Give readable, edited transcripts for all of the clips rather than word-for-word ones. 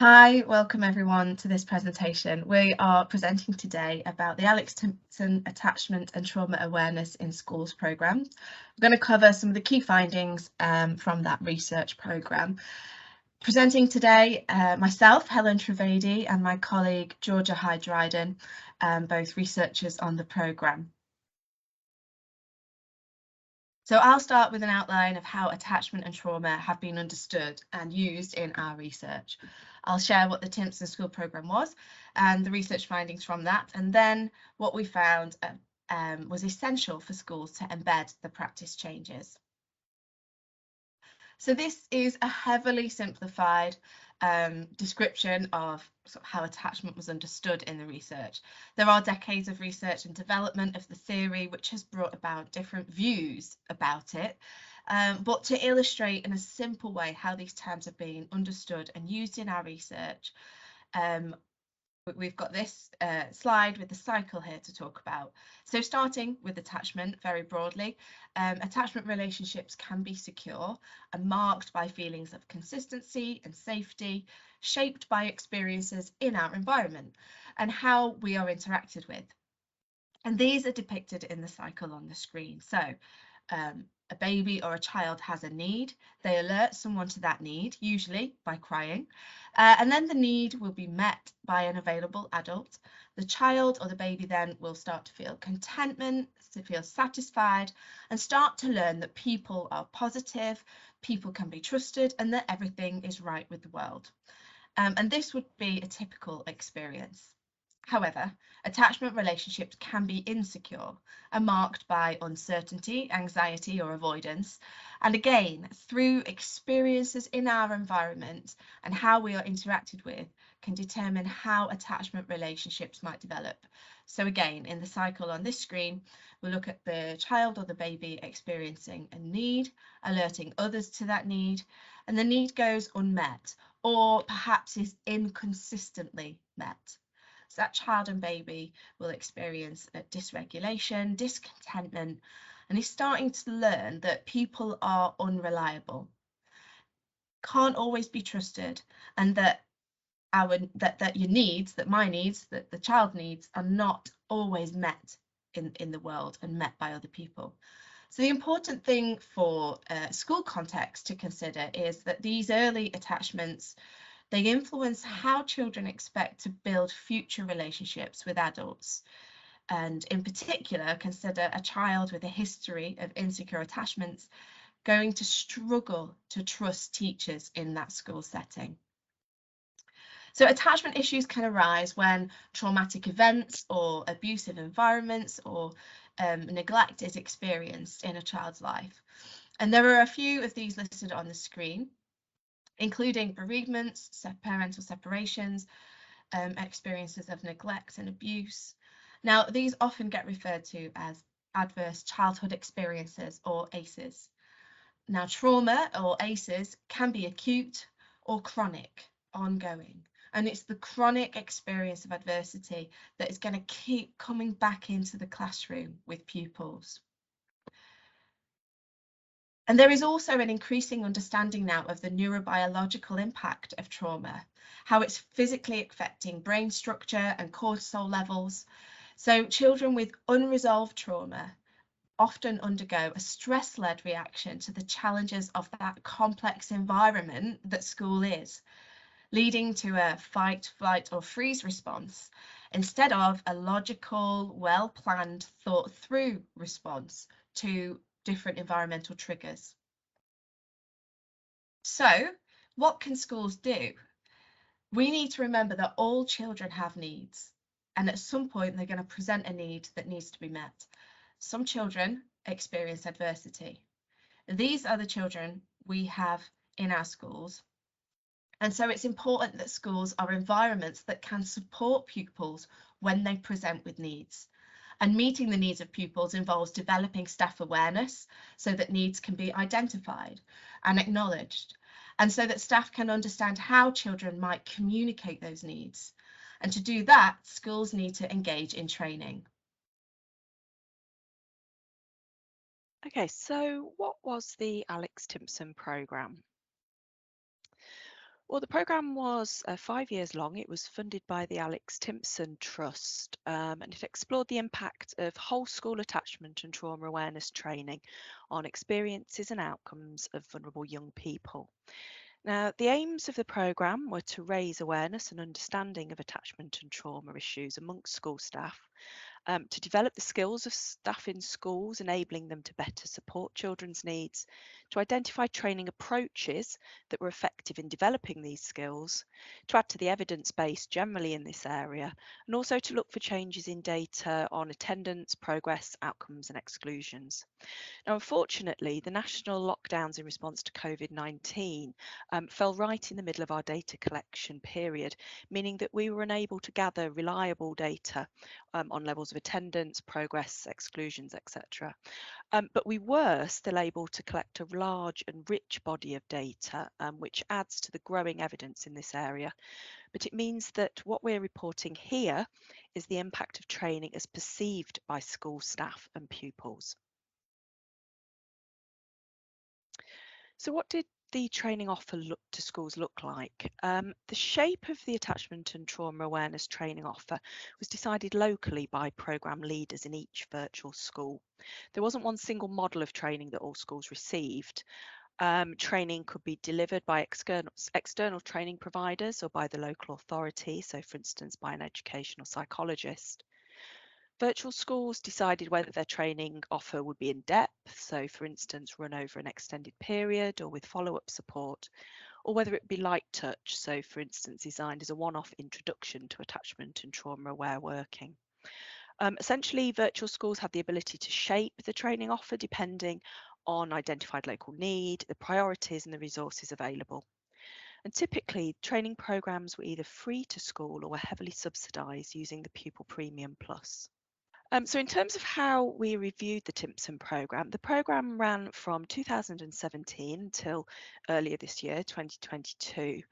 Hi, welcome everyone to this presentation. We are presenting today about the Alex Timpson Attachment and Trauma Awareness in Schools programme. We're going to cover some of the key findings from that research programme. Presenting today, myself, Helen Trivedi, and my colleague Georgia Hyde-Dryden, both researchers on the programme. So I'll start with an outline of how attachment and trauma have been understood and used in our research. I'll share what the Timpson School Programme was and the research findings from that, and then what we found was essential for schools to embed the practice changes. So this is a heavily simplified description of how attachment was understood in the research. There are decades of research and development of the theory, which has brought about different views about it. But to illustrate in a simple way how these terms have been understood and used in our research, we've got this slide with the cycle here to talk about. So starting with attachment very broadly, attachment relationships can be secure and marked by feelings of consistency and safety, shaped by experiences in our environment and how we are interacted with. And these are depicted in the cycle on the screen. So a baby or a child has a need, they alert someone to that need, usually by crying, and then the need will be met by an available adult. The child or the baby then will start to feel contentment, to feel satisfied, and start to learn that people are positive, people can be trusted, and that everything is right with the world. And this would be a typical experience. However, attachment relationships can be insecure and marked by uncertainty, anxiety, or avoidance. And again, through experiences in our environment and how we are interacted with can determine how attachment relationships might develop. So again, in the cycle on this screen, we'll look at the child or the baby experiencing a need, alerting others to that need, and the need goes unmet or perhaps is inconsistently met. So that child and baby will experience a dysregulation, discontentment, and is starting to learn that people are unreliable, can't always be trusted, and that your needs, that my needs, that the child needs are not always met in the world and met by other people. So the important thing for school context to consider is that these early attachments, they influence how children expect to build future relationships with adults. And in particular, consider a child with a history of insecure attachments going to struggle to trust teachers in that school setting. So attachment issues can arise when traumatic events or abusive environments or neglect is experienced in a child's life. And there are a few of these listed on the screen, including bereavements, parental separations, experiences of neglect and abuse. Now, these often get referred to as adverse childhood experiences or ACEs. Now, trauma or ACEs can be acute or chronic, ongoing. And it's the chronic experience of adversity that is going to keep coming back into the classroom with pupils. And there is also an increasing understanding now of the neurobiological impact of trauma, how it's physically affecting brain structure and cortisol levels. So children with unresolved trauma often undergo a stress-led reaction to the challenges of that complex environment that school is, leading to a fight, flight, or freeze response instead of a logical, well-planned, thought-through response to different environmental triggers. So, what can schools do? We need to remember that all children have needs, and at some point they're going to present a need that needs to be met. Some children experience adversity. These are the children we have in our schools. And so it's important that schools are environments that can support pupils when they present with needs. And meeting the needs of pupils involves developing staff awareness so that needs can be identified and acknowledged, and so that staff can understand how children might communicate those needs. And to do that, schools need to engage in training. Okay, so what was the Alex Timpson programme? Well, the programme was 5 years long. It was funded by the Alex Timpson Trust, and it explored the impact of whole school attachment and trauma awareness training on experiences and outcomes of vulnerable young people. Now, the aims of the programme were to raise awareness and understanding of attachment and trauma issues amongst school staff, to develop the skills of staff in schools, enabling them to better support children's needs, to identify training approaches that were effective in developing these skills, to add to the evidence base generally in this area, and also to look for changes in data on attendance, progress, outcomes, and exclusions. Now, unfortunately, the national lockdowns in response to COVID-19 fell right in the middle of our data collection period, meaning that we were unable to gather reliable data on levels of attendance, progress, exclusions, etc. But we were still able to collect a large and rich body of data, which adds to the growing evidence in this area. But it means that what we're reporting here is the impact of training as perceived by school staff and pupils. So what did the training offer to schools look like? The shape of the attachment and trauma awareness training offer was decided locally by programme leaders in each virtual school. There wasn't one single model of training that all schools received. Training could be delivered by external training providers or by the local authority, so for instance by an educational psychologist. Virtual schools decided whether their training offer would be in depth, so for instance run over an extended period or with follow-up support, or whether it would be light touch, so for instance designed as a one-off introduction to attachment and trauma-aware working. Essentially, virtual schools have the ability to shape the training offer depending on identified local need, the priorities and the resources available. And typically, training programmes were either free to school or were heavily subsidised using the Pupil Premium Plus. So in terms of how we reviewed the Timpson programme, the programme ran from 2017 until earlier this year, 2022.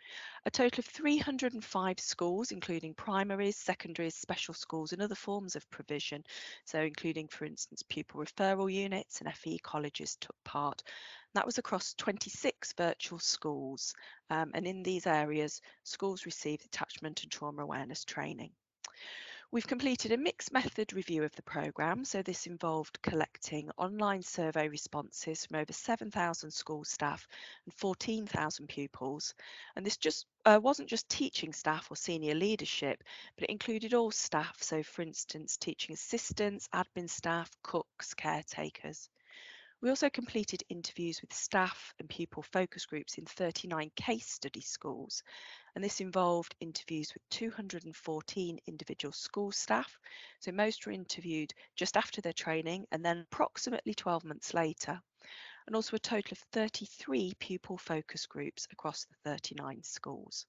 A total of 305 schools, including primaries, secondaries, special schools and other forms of provision, so including, for instance, pupil referral units and FE colleges took part. That was across 26 virtual schools, and in these areas, schools received attachment and trauma awareness training. We've completed a mixed method review of the programme, so this involved collecting online survey responses from over 7,000 school staff and 14,000 pupils. And this wasn't just teaching staff or senior leadership, but it included all staff, so for instance, teaching assistants, admin staff, cooks, caretakers. We also completed interviews with staff and pupil focus groups in 39 case study schools, and this involved interviews with 214 individual school staff. So most were interviewed just after their training and then approximately 12 months later, and also a total of 33 pupil focus groups across the 39 schools.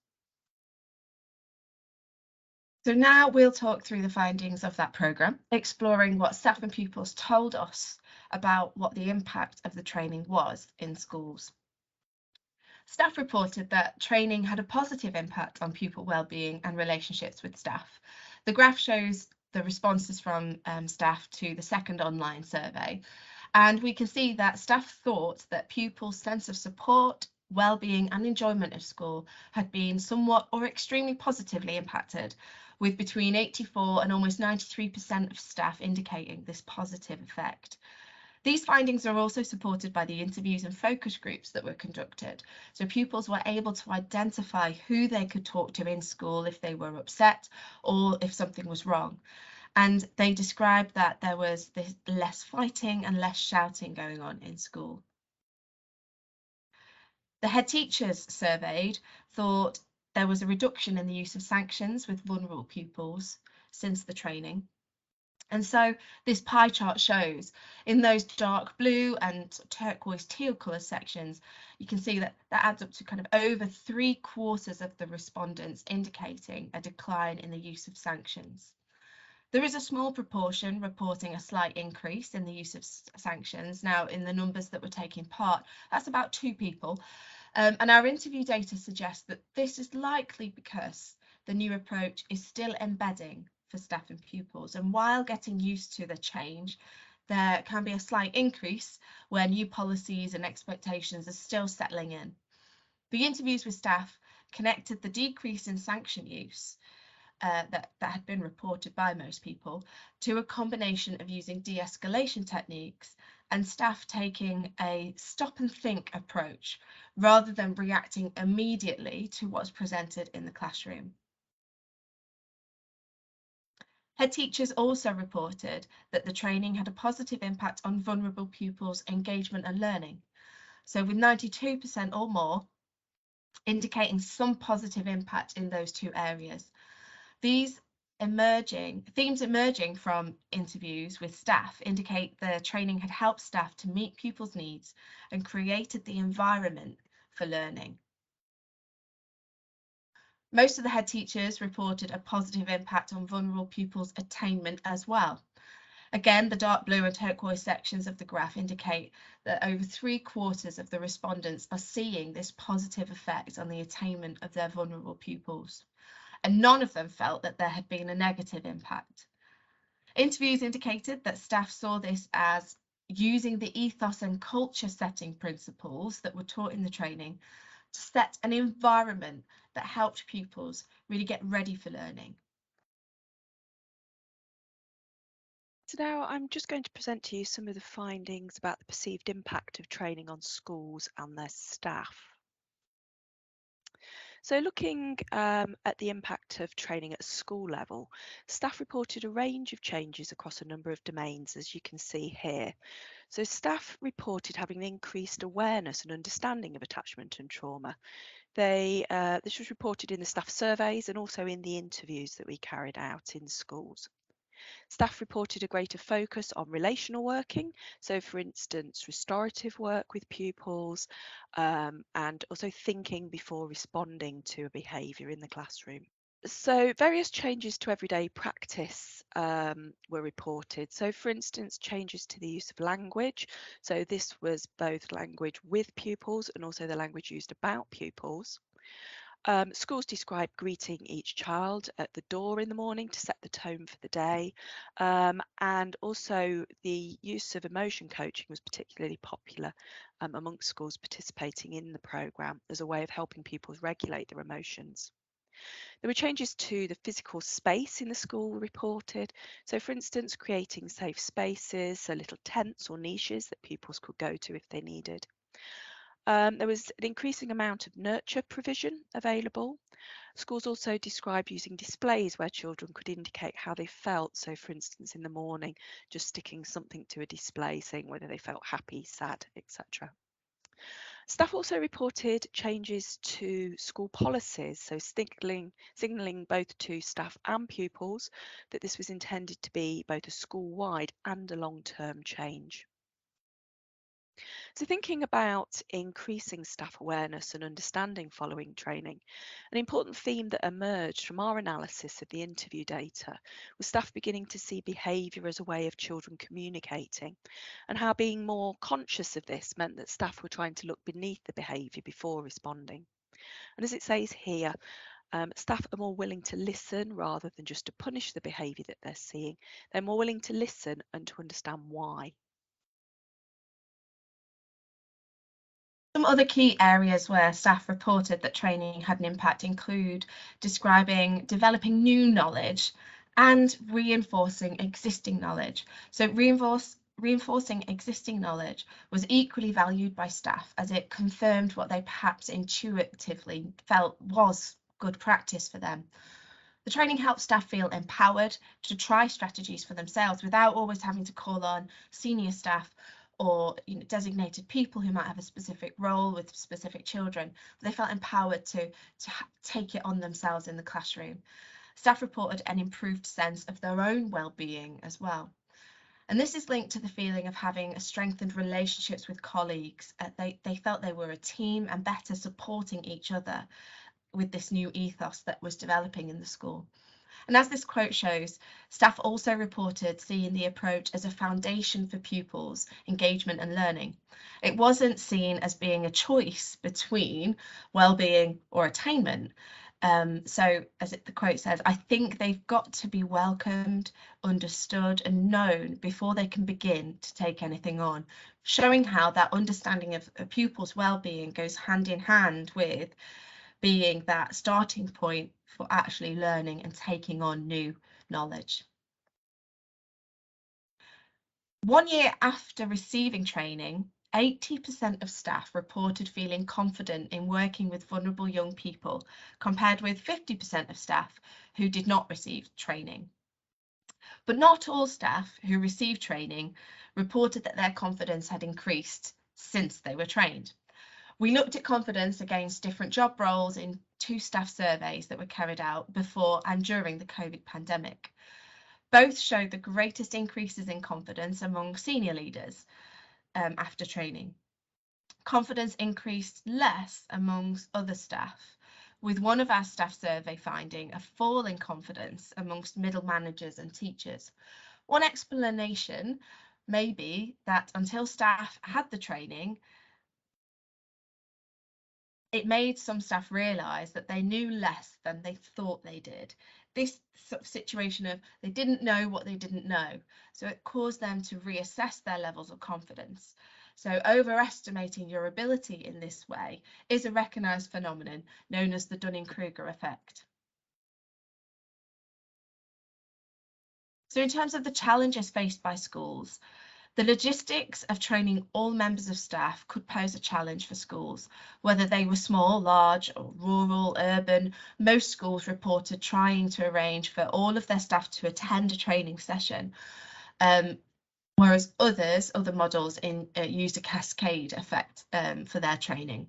So now we'll talk through the findings of that programme, exploring what staff and pupils told us about what the impact of the training was in schools. Staff reported that training had a positive impact on pupil wellbeing and relationships with staff. The graph shows the responses from staff to the second online survey, and we can see that staff thought that pupils' sense of support, well-being and enjoyment of school had been somewhat or extremely positively impacted, with between 84 and almost 93% of staff indicating this positive effect. These findings are also supported by the interviews and focus groups that were conducted. So pupils were able to identify who they could talk to in school if they were upset or if something was wrong. And they described that there was this less fighting and less shouting going on in school. The head teachers surveyed thought there was a reduction in the use of sanctions with vulnerable pupils since the training. And so this pie chart shows in those dark blue and turquoise teal colour sections, you can see that adds up to kind of over 3/4 of the respondents indicating a decline in the use of sanctions. There is a small proportion reporting a slight increase in the use of sanctions. Now, in the numbers that were taking part, that's about 2 people. And our interview data suggests that this is likely because the new approach is still embedding for staff and pupils. And while getting used to the change, there can be a slight increase where new policies and expectations are still settling in. The interviews with staff connected the decrease in sanction use that had been reported by most people to a combination of using de-escalation techniques and staff taking a stop and think approach rather than reacting immediately to what's presented in the classroom. Head teachers also reported that the training had a positive impact on vulnerable pupils' engagement and learning. So with 92% or more indicating some positive impact in those two areas. These themes emerging from interviews with staff indicate the training had helped staff to meet pupils' needs and created the environment for learning. Most of the head teachers reported a positive impact on vulnerable pupils' attainment as well. Again, the dark blue and turquoise sections of the graph indicate that over 3/4 of the respondents are seeing this positive effect on the attainment of their vulnerable pupils, and none of them felt that there had been a negative impact. Interviews indicated that staff saw this as using the ethos and culture setting principles that were taught in the training to set an environment that helped pupils really get ready for learning. So now I'm just going to present to you some of the findings about the perceived impact of training on schools and their staff. So looking at the impact of training at a school level, staff reported a range of changes across a number of domains, as you can see here. So staff reported having an increased awareness and understanding of attachment and trauma. This was reported in the staff surveys and also in the interviews that we carried out in schools. Staff reported a greater focus on relational working, so for instance, restorative work with pupils, and also thinking before responding to a behaviour in the classroom. So various changes to everyday practice were reported. So for instance, changes to the use of language. So this was both language with pupils and also the language used about pupils. Schools describe greeting each child at the door in the morning to set the tone for the day. And also the use of emotion coaching was particularly popular amongst schools participating in the programme as a way of helping pupils regulate their emotions. There were changes to the physical space in the school reported. So for instance, creating safe spaces, so little tents or niches that pupils could go to if they needed. There was an increasing amount of nurture provision available. Schools also described using displays where children could indicate how they felt. So for instance, in the morning, just sticking something to a display saying whether they felt happy, sad, etc. Staff also reported changes to school policies, so signalling both to staff and pupils that this was intended to be both a school-wide and a long-term change. So thinking about increasing staff awareness and understanding following training, an important theme that emerged from our analysis of the interview data was staff beginning to see behaviour as a way of children communicating, and how being more conscious of this meant that staff were trying to look beneath the behaviour before responding. And as it says here, staff are more willing to listen rather than just to punish the behaviour that they're seeing. They're more willing to listen and to understand why. Some other key areas where staff reported that training had an impact include describing developing new knowledge and reinforcing existing knowledge. So reinforcing existing knowledge was equally valued by staff as it confirmed what they perhaps intuitively felt was good practice for them. The training helped staff feel empowered to try strategies for themselves without always having to call on senior staff or designated people who might have a specific role with specific children. They felt empowered to take it on themselves in the classroom. Staff reported an improved sense of their own well-being as well. And this is linked to the feeling of having a strengthened relationships with colleagues. They felt they were a team and better supporting each other with this new ethos that was developing in the school. And as this quote shows, staff also reported seeing the approach as a foundation for pupils' engagement and learning. It wasn't seen as being a choice between well-being or attainment. So as the quote says, I think they've got to be welcomed, understood and known before they can begin to take anything on, showing how that understanding of a pupil's well-being goes hand in hand with being that starting point for actually learning and taking on new knowledge. 1 year after receiving training, 80% of staff reported feeling confident in working with vulnerable young people, compared with 50% of staff who did not receive training. But not all staff who received training reported that their confidence had increased since they were trained. We looked at confidence against different job roles in 2 staff surveys that were carried out before and during the COVID pandemic. Both showed the greatest increases in confidence among senior leaders after training. Confidence increased less amongst other staff, with one of our staff survey finding a fall in confidence amongst middle managers and teachers. One explanation may be that until staff had the training, it made some staff realise that they knew less than they thought they did. This sort of situation of they didn't know what they didn't know. So it caused them to reassess their levels of confidence. So overestimating your ability in this way is a recognised phenomenon known as the Dunning-Kruger effect. So in terms of the challenges faced by schools, the logistics of training all members of staff could pose a challenge for schools, whether they were small, large, or rural, urban. Most schools reported trying to arrange for all of their staff to attend a training session, whereas other models used a cascade effect for their training.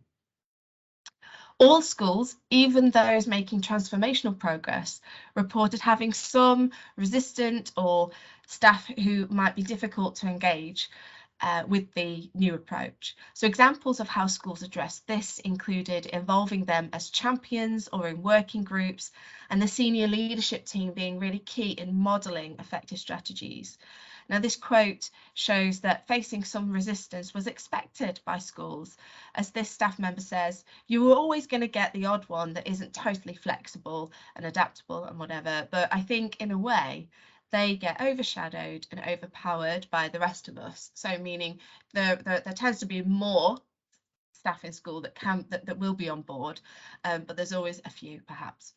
All schools, even those making transformational progress, reported having some resistant or staff who might be difficult to engage with the new approach. So examples of how schools addressed this included involving them as champions or in working groups, and the senior leadership team being really key in modelling effective strategies. Now, this quote shows that facing some resistance was expected by schools, as this staff member says, you were always going to get the odd one that isn't totally flexible and adaptable and whatever, but I think in a way they get overshadowed and overpowered by the rest of us. So meaning there tends to be more staff in school that will be on board, but there's always a few perhaps.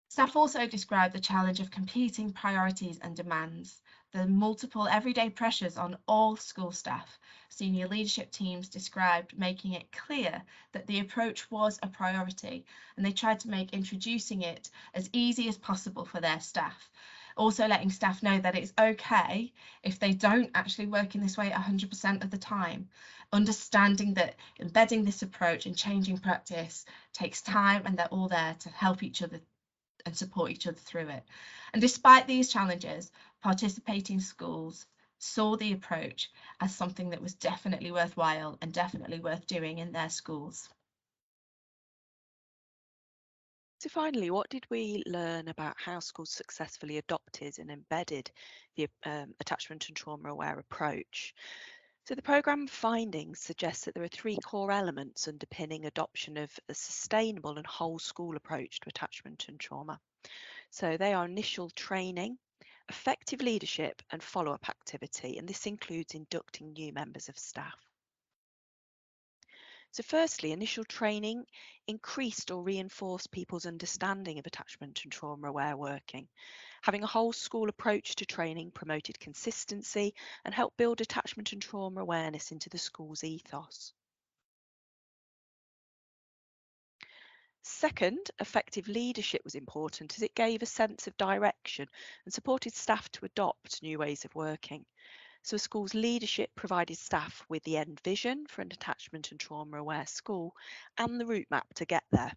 Staff also describe the challenge of competing priorities and demands, the multiple everyday pressures on all school staff. Senior leadership teams described making it clear that the approach was a priority, and they tried to make introducing it as easy as possible for their staff. Also letting staff know that it's okay if they don't actually work in this way 100% of the time. Understanding that embedding this approach and changing practice takes time, and they're all there to help each other and support each other through it. And despite these challenges, participating schools saw the approach as something that was definitely worthwhile and definitely worth doing in their schools. So finally, what did we learn about how schools successfully adopted and embedded the attachment and trauma aware approach? So the programme findings suggest that there are 3 core elements underpinning adoption of a sustainable and whole school approach to attachment and trauma. So they are initial training, effective leadership and follow-up activity, and this includes inducting new members of staff. So firstly, initial training increased or reinforced people's understanding of attachment and trauma-aware working. Having a whole school approach to training promoted consistency and helped build attachment and trauma awareness into the school's ethos. Second, effective leadership was important as it gave a sense of direction and supported staff to adopt new ways of working. So a school's leadership provided staff with the end vision for an attachment and trauma aware school and the route map to get there.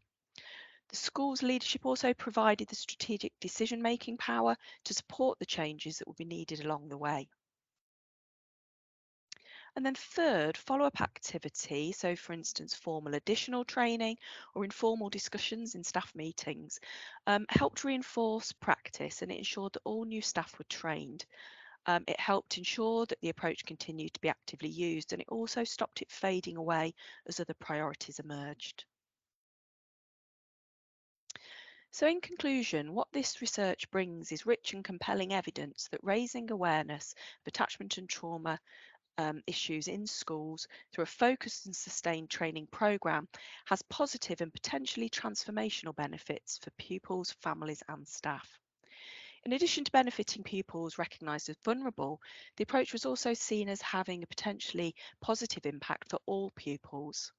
The school's leadership also provided the strategic decision making power to support the changes that would be needed along the way. And then third, follow-up activity, so for instance formal additional training or informal discussions in staff meetings, helped reinforce practice, and it ensured that all new staff were trained. It helped ensure that the approach continued to be actively used, and it also stopped it fading away as other priorities emerged. So in conclusion, what this research brings is rich and compelling evidence that raising awareness of attachment and trauma issues in schools through a focused and sustained training programme has positive and potentially transformational benefits for pupils, families and staff. In addition to benefiting pupils recognised as vulnerable, the approach was also seen as having a potentially positive impact for all pupils.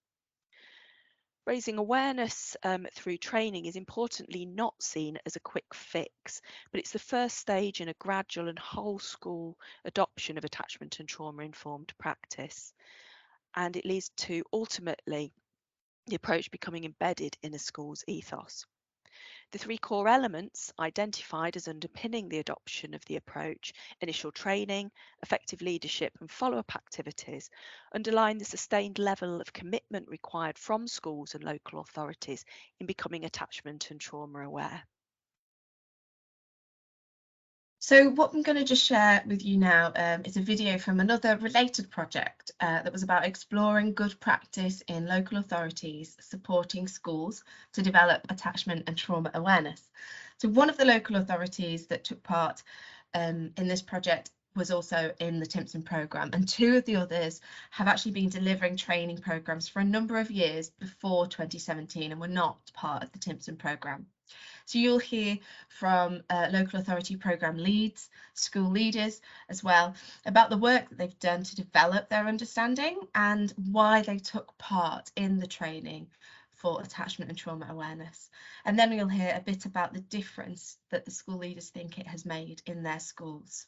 Raising awareness through training is importantly not seen as a quick fix, but it's the first stage in a gradual and whole school adoption of attachment and trauma-informed practice. And it leads to ultimately the approach becoming embedded in a school's ethos. The three core elements identified as underpinning the adoption of the approach, initial training, effective leadership and follow-up activities, underline the sustained level of commitment required from schools and local authorities in becoming attachment and trauma aware. So what I'm going to just share with you now is a video from another related project that was about exploring good practice in local authorities supporting schools to develop attachment and trauma awareness. So one of the local authorities that took part in this project was also in the Timpson Programme, and two of the others have actually been delivering training programmes for a number of years before 2017 and were not part of the Timpson Programme. So you'll hear from local authority programme leads, school leaders as well, about the work that they've done to develop their understanding and why they took part in the training for attachment and trauma awareness. And then we'll hear a bit about the difference that the school leaders think it has made in their schools.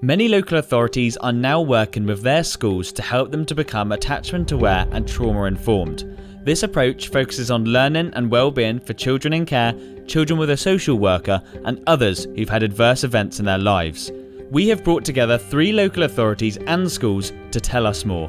Many local authorities are now working with their schools to help them to become attachment aware and trauma informed. This approach focuses on learning and well-being for children in care, children with a social worker and others who've had adverse events in their lives. We have brought together 3 local authorities and schools to tell us more.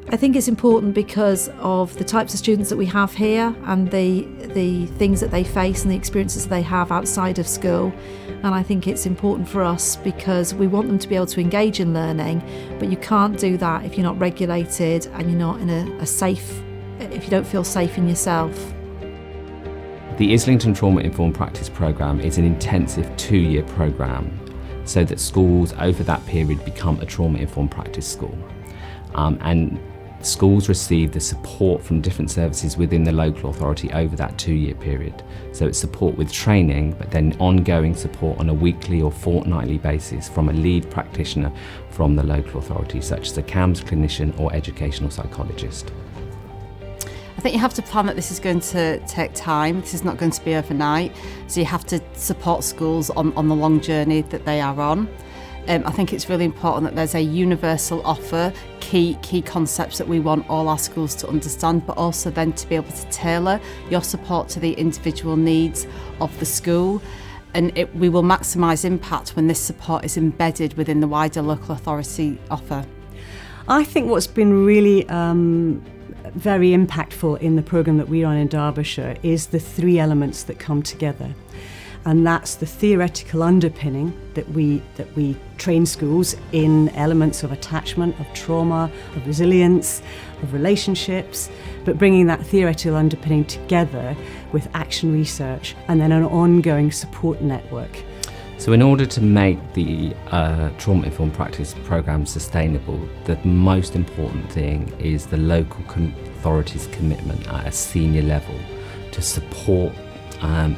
I think it's important because of the types of students that we have here and the things that they face and the experiences they have outside of school. And I think it's important for us because we want them to be able to engage in learning, but you can't do that if you're not regulated and you're not in if you don't feel safe in yourself. The Islington Trauma Informed Practice Programme is an intensive 2-year programme so that schools over that period become a trauma informed practice school. And schools receive the support from different services within the local authority over that 2-year period. So it's support with training, but then ongoing support on a weekly or fortnightly basis from a lead practitioner from the local authority, such as a CAMHS clinician or educational psychologist. I think you have to plan that this is going to take time. This is not going to be overnight. So you have to support schools on the long journey that they are on. I think it's really important that there's a universal offer, key concepts that we want all our schools to understand, but also then to be able to tailor your support to the individual needs of the school. And we will maximise impact when this support is embedded within the wider local authority offer. I think what's been really very impactful in the programme that we run in Derbyshire is the 3 elements that come together. And that's the theoretical underpinning that we train schools in elements of attachment, of trauma, of resilience, of relationships, but bringing that theoretical underpinning together with action research and then an ongoing support network. So in order to make the trauma-informed practice programme sustainable, the most important thing is the local authority's commitment at a senior level to support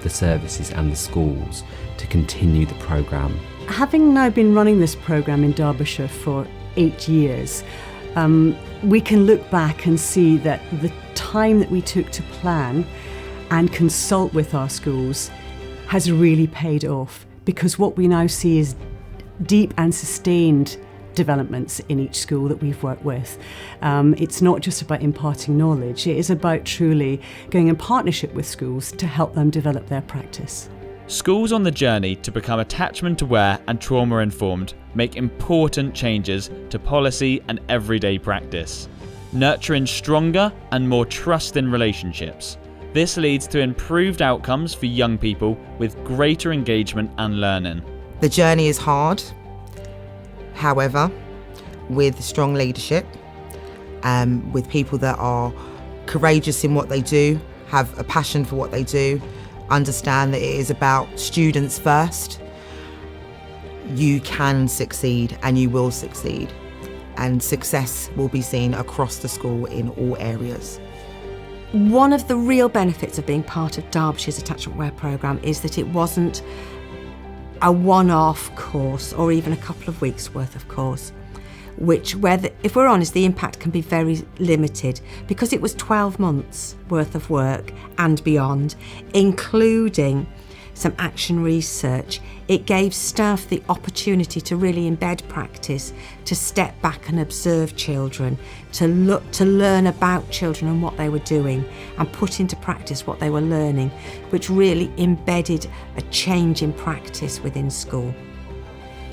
the services and the schools to continue the programme. Having now been running this programme in Derbyshire for 8 years, we can look back and see that the time that we took to plan and consult with our schools has really paid off, because what we now see is deep and sustained developments in each school that we've worked with. It's not just about imparting knowledge, it is about truly going in partnership with schools to help them develop their practice. Schools on the journey to become attachment aware and trauma informed make important changes to policy and everyday practice, nurturing stronger and more trusting relationships. This leads to improved outcomes for young people with greater engagement and learning. The journey is hard. However, with strong leadership, with people that are courageous in what they do, have a passion for what they do, understand that it is about students first, you can succeed and you will succeed. and success will be seen across the school in all areas. One of the real benefits of being part of Derbyshire's attachment wear programme is that it wasn't a one-off course or even a couple of weeks worth of course, if we're honest, the impact can be very limited because it was 12 months worth of work and beyond, including some action research. It gave staff the opportunity to really embed practice, to step back and observe children, to learn about children and what they were doing and put into practice what they were learning, which really embedded a change in practice within school.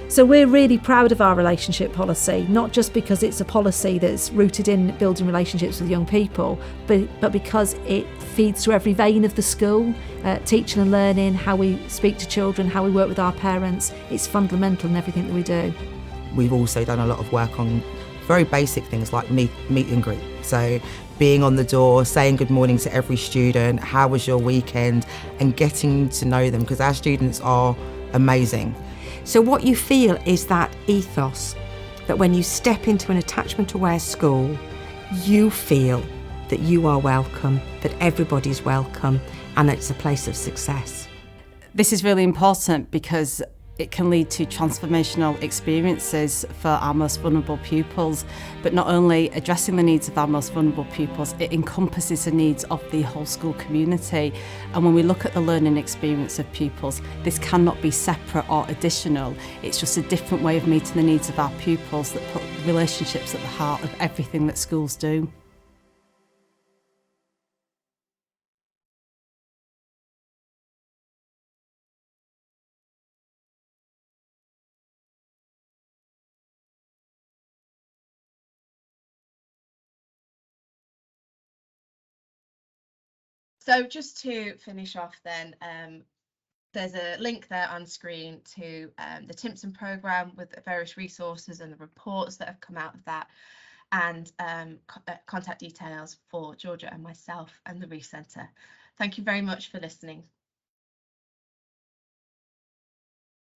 So we're really proud of our relationship policy, not just because it's a policy that's rooted in building relationships with young people, but because it feeds through every vein of the school, teaching and learning, how we speak to children, how we work with our parents. It's fundamental in everything that we do. We've also done a lot of work on very basic things like meet and greet. So being on the door, saying good morning to every student, how was your weekend, and getting to know them, because our students are amazing. So what you feel is that ethos, that when you step into an attachment-aware school, you feel that you are welcome, that everybody's welcome, and that it's a place of success. This is really important because it can lead to transformational experiences for our most vulnerable pupils, but not only addressing the needs of our most vulnerable pupils, it encompasses the needs of the whole school community. And when we look at the learning experience of pupils, this cannot be separate or additional. It's just a different way of meeting the needs of our pupils that put relationships at the heart of everything that schools do. So just to finish off then, there's a link there on screen to the Timpson Programme with the various resources and the reports that have come out of that, and contact details for Georgia and myself and the Reef Centre. Thank you very much for listening.